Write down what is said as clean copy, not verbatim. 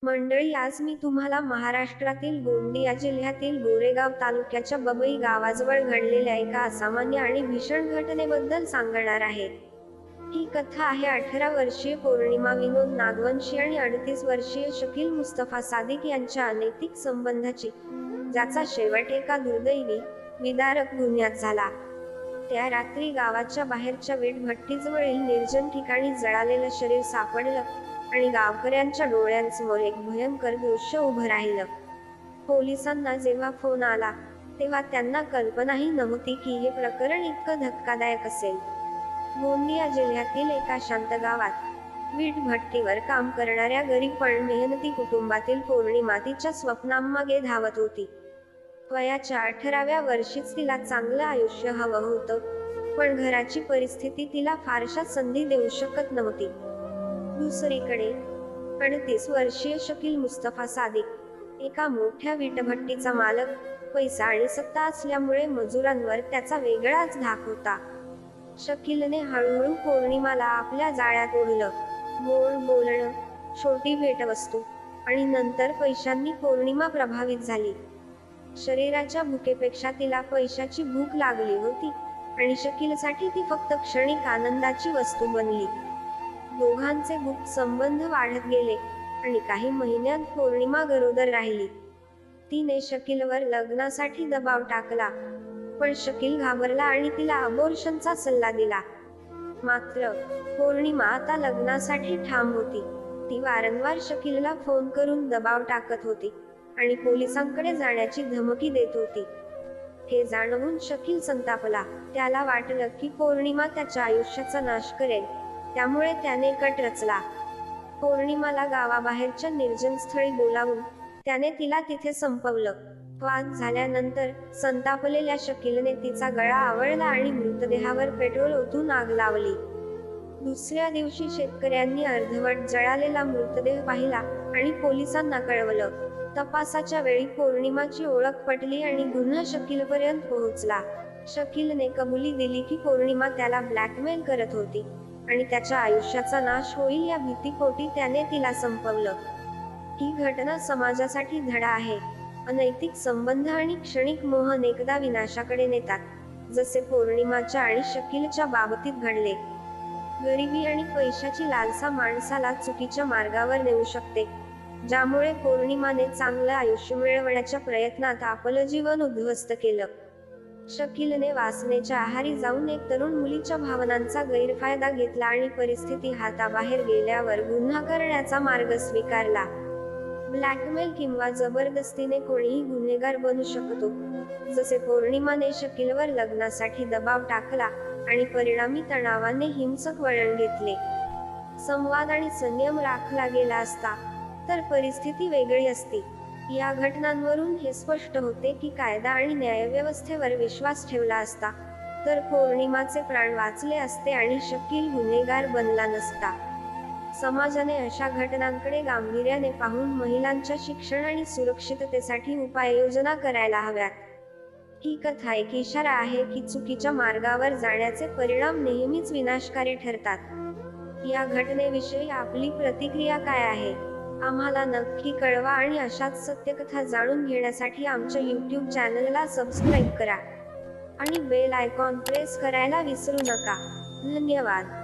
मंडळी, आज मी तुम्हाला महाराष्ट्रातील गोंदिया जिल्ह्यातील गोरेगाव तालुक्याच्या बबई गावाजवळ घडलेल्या एका असामान्य आणि भीषण घटनेबद्दल सांगणार आहे. ही कथा आहे 18 वर्षीय पौर्णिमा विनोद नागवंशी आणि 38 वर्षीय शकील मुस्तफा सादिक यांच्या अनैतिक संबंधाची, ज्याचा शेवट एका दुर्दैवी, विदारक गुन्ह्यात झाला. त्या रात्री गावाच्या बाहेरच्या वीटभट्टीजवळील निर्जन ठिकाणी जळालेलं शरीर सापडलं आणि गावकऱ्यांच्या डोळ्यांसमोर एक भयंकर दृश्य उभं राहिलं. पोलिसांना जेव्हा फोन आला तेव्हा त्यांना कल्पनाही नव्हती की हे प्रकरण इतकं धक्कादायक असेल. गोंदिया जिल्ह्यातील एका शांत गावात वीटभट्टीवर काम करणाऱ्या गरीब पण मेहनती कुटुंबातील पौर्णिमा तिच्या स्वप्नांमागे धावत होती. वयाच्या 18व्या वर्षीच तिला चांगलं आयुष्य हवं होतं, पण घराची परिस्थिती तिला फारशा संधी देऊ शकत नव्हती. दुसरीकडे 38 वर्षीय शकील मुस्तफा सादिक, एका मोठ्या वीटभट्टीचा मालक, पैसा आणि सत्ता असल्यामुळे मजुरांवर त्याचा वेगळाच धाक होता. शकीलने हळूहळू पौर्णिमाला आपल्या जाळ्यात ओढलं. गोड बोलणं, छोटी भेटवस्तू आणि नंतर पैशांनी पौर्णिमा प्रभावित झाली. शरीराच्या भुकेपेक्षा तिला पैशाची भूक लागली होती आणि शकीलसाठी ती फक्त क्षणिक आनंदाची वस्तू बनली. दोघांचे गुप्त संबंध वाढत गेले आणि काही महिन्यात पौर्णिमा गरोदर राहिली. तिने शकीलवर लग्नासाठी दबाव टाकला, पण शकील घाबरला आणि तिला अबॉर्शनचा सल्ला दिला. मात्र पौर्णिमा आता लग्नासाठी ठाम होती. ती वारंवार शकीलला फोन करून दबाव टाकत होती आणि पोलिसांकडे जाण्याची धमकी देत होती. हे जाणवून शकील संतापला. त्याला वाटलं की पौर्णिमा त्याच्या आयुष्याचा नाश करेल, त्यामुळे त्याने कट रचला. पौर्णिमाला गावाबाहेरच्या निर्जन स्थळी बोलावून त्याने तिला तिथे संपवलं. वाद झाल्यानंतर संतापलेल्या शकीलने तिचा गळा आवळला आणि मृतदेहावर पेट्रोल ओतून आग लावली. दुसऱ्या दिवशी शेतकऱ्यांनी अर्धवट जळालेला मृतदेह पाहिला आणि पोलिसांना कळवलं. तपासाच्या वेळी पौर्णिमाची ओळख पटली आणि गुन्हा शकीलपर्यंत पोहोचला. शकीलने कबुली दिली की पौर्णिमा त्याला ब्लॅकमेल करत होती आणि त्याच्या आयुष्याचा नाश होईल या भीतीपोटी त्याने तिला संपवलं. ही घटना समाजासाठी धडा आहे. अनैतिक संबंध आणि क्षणिक मोह अनेकदा विनाशाकडे नेतात, जसे पौर्णिमाच्या आणि शकीलच्या बाबतीत घडले. गरिबी आणि पैशाची लालसा माणसाला चुकीच्या मार्गावर नेऊ शकते, ज्यामुळे पौर्णिमाने चांगलं आयुष्य मिळवण्याच्या प्रयत्नात आपलं जीवन उद्ध्वस्त केलं. शकीलने वासनेच्या आहारी जाऊन एक तरुण मुलीच्या भावनांचा गैरफायदा घेतला आणि परिस्थिती हाताबाहेर गेल्यावर गुन्हा करण्याचा मार्ग स्वीकारला. ब्लॅकमेल किंवा जबरदस्तीने कोणीही गुन्हेगार बनू शकतो, जसे पौर्णिमाने शकीलवर लग्नासाठी दबाव टाकला आणि परिणामी तणावाने हिंसक वळण घेतले. संवाद आणि संयम राखला गेला असता तर परिस्थिती वेगळी असती. या घटनांवरून हे स्पष्ट होते की कायदा आणि न्यायव्यवस्थेवर विश्वास ठेवला असता तर पौर्णिमाचे प्राण वाचले असते आणि शकील गुन्हेगार बनला नसता. समाजाने अशा घटनांकडे गांभीर्याने पाहून महिलांच्या शिक्षण आणि सुरक्षिततेसाठी उपाययोजना करायला हव्यात. ही कथा एक इशारा आहे की चुकीच्या मार्गावर जाण्याचे परिणाम नेहमीच विनाशकारी ठरतात. या घटनेविषयी आपली प्रतिक्रिया काय आहे, आम्हाला नक्की कळवा आणि अशाच सत्यकथा जाणून घेण्यासाठी आमच्या YouTube चॅनलला सबस्क्राईब करा आणि बेल आयकॉन प्रेस करायला विसरू नका. धन्यवाद.